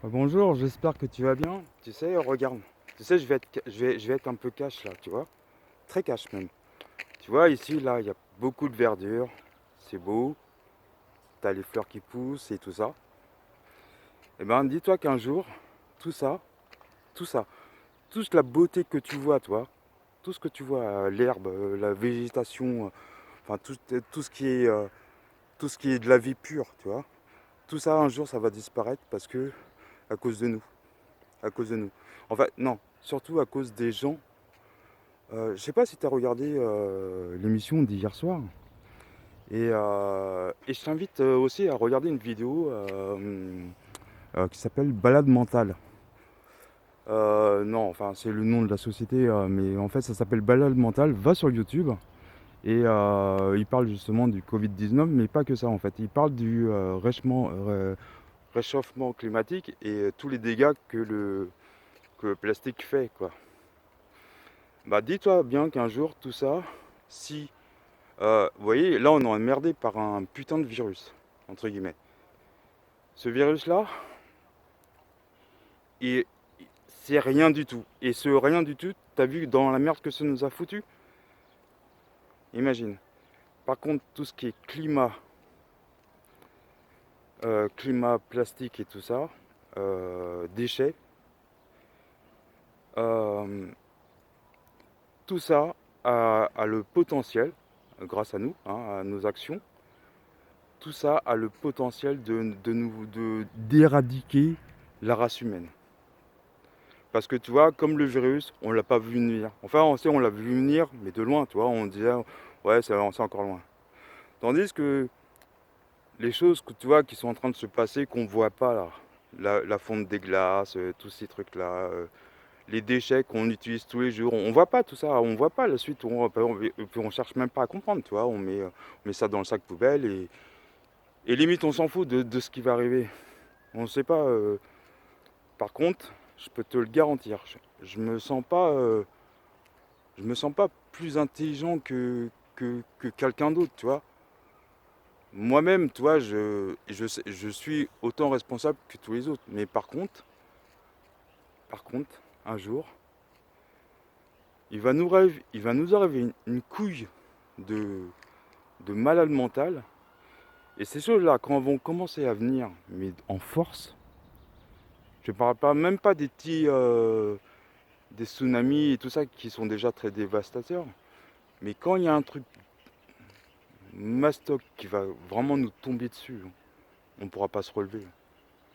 Bonjour, j'espère que tu vas bien. Tu sais, regarde. Tu sais, je vais être un peu cash là, tu vois. Très cash même. Tu vois, ici, là, il y a beaucoup de verdure. C'est beau. T'as les fleurs qui poussent et tout ça. Eh ben, dis-toi qu'un jour, tout ça, tout ça, toute la beauté que tu vois, toi, tout ce que tu vois, l'herbe, la végétation, enfin tout ce qui est de la vie pure, tu vois. Tout ça, un jour, ça va disparaître parce que, à cause de nous, à cause de nous. En fait, non, surtout à cause des gens. Je sais pas si tu as regardé l'émission d'hier soir. Et je t'invite aussi à regarder une vidéo qui s'appelle Balade mentale. Non, enfin, c'est le nom de la société, mais en fait, ça s'appelle Balade mentale. Va sur YouTube et il parle justement du Covid-19, mais pas que ça en fait. Il parle du réchauffement climatique et tous les dégâts que le plastique fait, quoi. Bah, dis-toi bien qu'un jour, tout ça, si vous voyez, là on est emmerdé par un putain de virus, entre guillemets. Ce virus-là, il- c'est rien du tout. Et ce rien du tout, t'as vu dans la merde que ça nous a foutu? Imagine. Par contre, tout ce qui est climat plastique et tout ça, déchets, euh, tout ça a le potentiel, grâce à nous, hein, à nos actions, tout ça a le potentiel d'éradiquer la race humaine. Parce que tu vois, comme le virus, on l'a pas vu venir. Enfin, on sait, on l'a vu venir, mais de loin, tu vois. On disait, ouais, c'est encore loin. Tandis que les choses que tu vois qui sont en train de se passer, qu'on voit pas là, la fonte des glaces, tous ces trucs-là, les déchets qu'on utilise tous les jours, on voit pas tout ça, on voit pas la suite. On cherche même pas à comprendre, tu vois. On met ça dans le sac poubelle et limite on s'en fout de ce qui va arriver. On ne sait pas. Par contre, je peux te le garantir, je me sens pas. Je me sens pas plus intelligent que quelqu'un d'autre, tu vois. Moi-même, tu vois, je suis autant responsable que tous les autres. Mais par contre, un jour, il va nous arriver une couille de, de malade mental. Et ces choses-là, quand elles vont commencer à venir, mais en force, je parle pas même pas des petits, des tsunamis et tout ça qui sont déjà très dévastateurs. Mais quand il y a un truc mastoc qui va vraiment nous tomber dessus, on ne pourra pas se relever.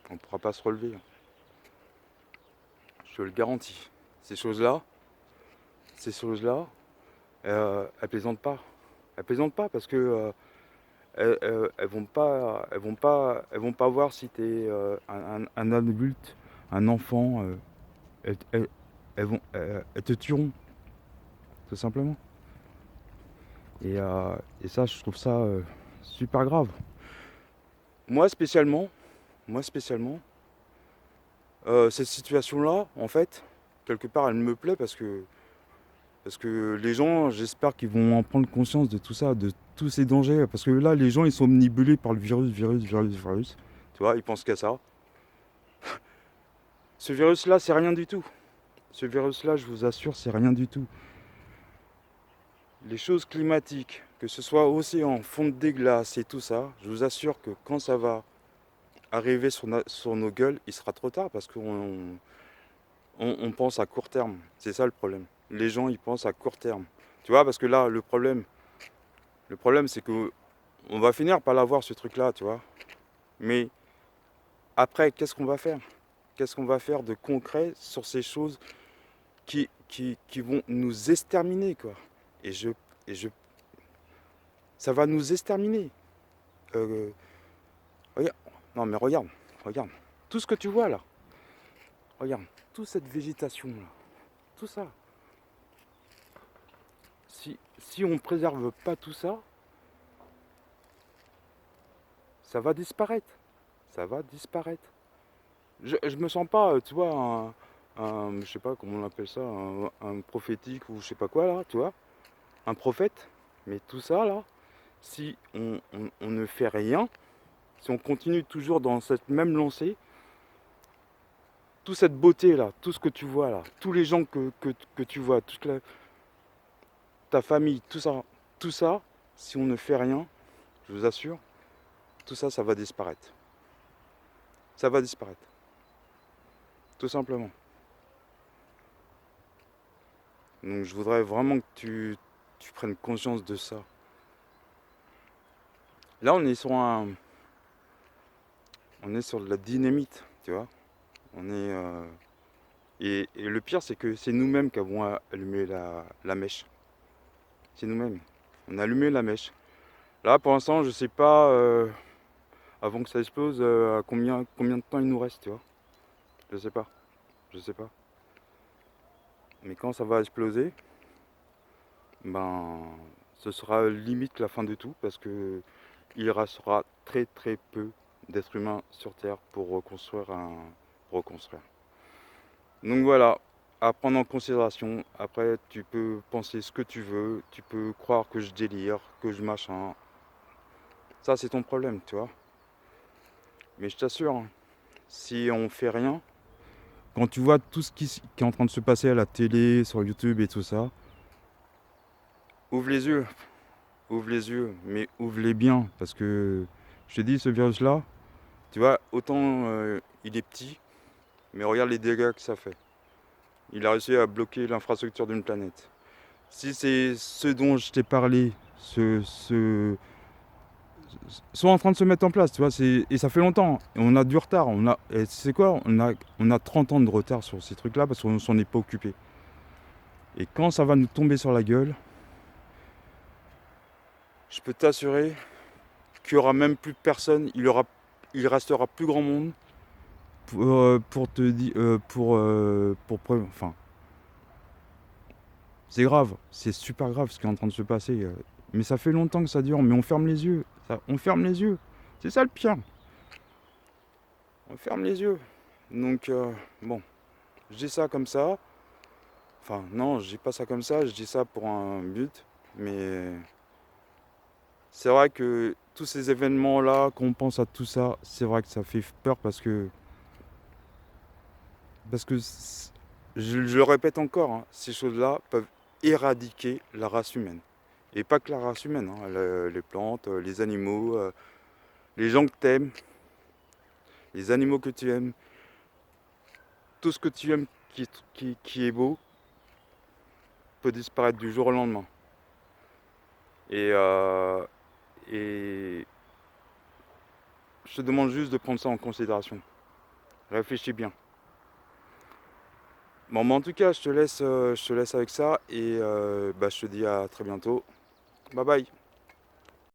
On ne pourra pas se relever. Je te le garantis. Ces choses-là, ces choses-là, elles plaisantent pas. Elles plaisantent pas parce que elles vont pas voir si tu es un adulte, un enfant. Elles, elles- elles te tueront, tout simplement. Et ça, je trouve ça super grave. Moi spécialement, moi spécialement, cette situation-là, en fait, quelque part, elle me plaît parce que les gens, j'espère qu'ils vont en prendre conscience de tout ça, de tous ces dangers. Parce que là, les gens, ils sont omnibulés par le virus. Tu vois, ils pensent qu'à ça. Ce virus-là, c'est rien du tout. Ce virus-là, je vous assure, c'est rien du tout. Les choses climatiques, que ce soit océan, fonte des glaces et tout ça, je vous assure que quand ça va arriver sur nos gueules, il sera trop tard parce on pense à court terme. C'est ça le problème. Les gens, ils pensent à court terme. Tu vois, parce que là, le problème, c'est que on va finir par l'avoir ce truc-là, tu vois. Mais après, qu'est-ce qu'on va faire? Qu'est-ce qu'on va faire de concret sur ces choses qui vont nous exterminer, quoi? Et je, et je, ça va nous exterminer. Euh, regarde, non mais regarde, tout ce que tu vois là, regarde, toute cette végétation là, tout ça. Si on ne préserve pas tout ça, ça va disparaître. Ça va disparaître. Je me sens pas, tu vois, je sais pas comment on appelle ça, un prophétique ou je sais pas quoi là, tu vois, un prophète. Mais tout ça là, si on ne fait rien, si on continue toujours dans cette même lancée, toute cette beauté là, tout ce que tu vois là, tous les gens que tu vois, ta famille, tout ça, si on ne fait rien, je vous assure, tout ça, ça va disparaître. Ça va disparaître. Tout simplement. Donc je voudrais vraiment que tu prennes conscience de ça. Là, on est sur de la dynamite, tu vois. On est, et le pire, c'est que c'est nous-mêmes qui avons allumé la mèche. C'est nous-mêmes. On a allumé la mèche. Là, pour l'instant, je sais pas, avant que ça explose, combien de temps il nous reste, tu vois. Je sais pas. Je sais pas. Mais quand ça va exploser, ben, ce sera limite la fin de tout parce que il restera très très peu d'êtres humains sur Terre pour reconstruire. Donc voilà, à prendre en considération. Après, tu peux penser ce que tu veux, tu peux croire que je délire, que je machin. Ça, c'est ton problème, tu vois. Mais je t'assure, hein, si on fait rien, quand tu vois tout ce qui est en train de se passer à la télé, sur YouTube et tout ça, ouvre les yeux, mais ouvre-les bien, parce que je te dis, ce virus-là, tu vois, autant il est petit, mais regarde les dégâts que ça fait. Il a réussi à bloquer l'infrastructure d'une planète. Si c'est ce dont je t'ai parlé, sont en train de se mettre en place, tu vois, et ça fait longtemps, et on a du retard, et tu sais quoi, on a 30 ans de retard sur ces trucs-là parce qu'on s'en est pas occupé. Et quand ça va nous tomber sur la gueule, je peux t'assurer qu'il y aura même plus personne, il restera plus grand monde pour te dire, enfin, c'est grave, c'est super grave ce qui est en train de se passer. Mais ça fait longtemps que ça dure, mais on ferme les yeux, on ferme les yeux. C'est ça le pire. On ferme les yeux. Donc bon, je dis ça comme ça. Enfin non, je dis pas ça comme ça, je dis ça pour un but. Mais c'est vrai que tous ces événements-là, qu'on pense à tout ça, c'est vrai que ça fait peur parce que je le répète encore, hein, ces choses-là peuvent éradiquer la race humaine. Et pas que la race humaine, hein, les plantes, les animaux, les gens que tu aimes, les animaux que tu aimes, tout ce que tu aimes qui est beau peut disparaître du jour au lendemain. Et, euh, et je te demande juste de prendre ça en considération. Réfléchis bien. Bon, mais en tout cas, je te laisse avec ça et je te dis à très bientôt. Bye bye.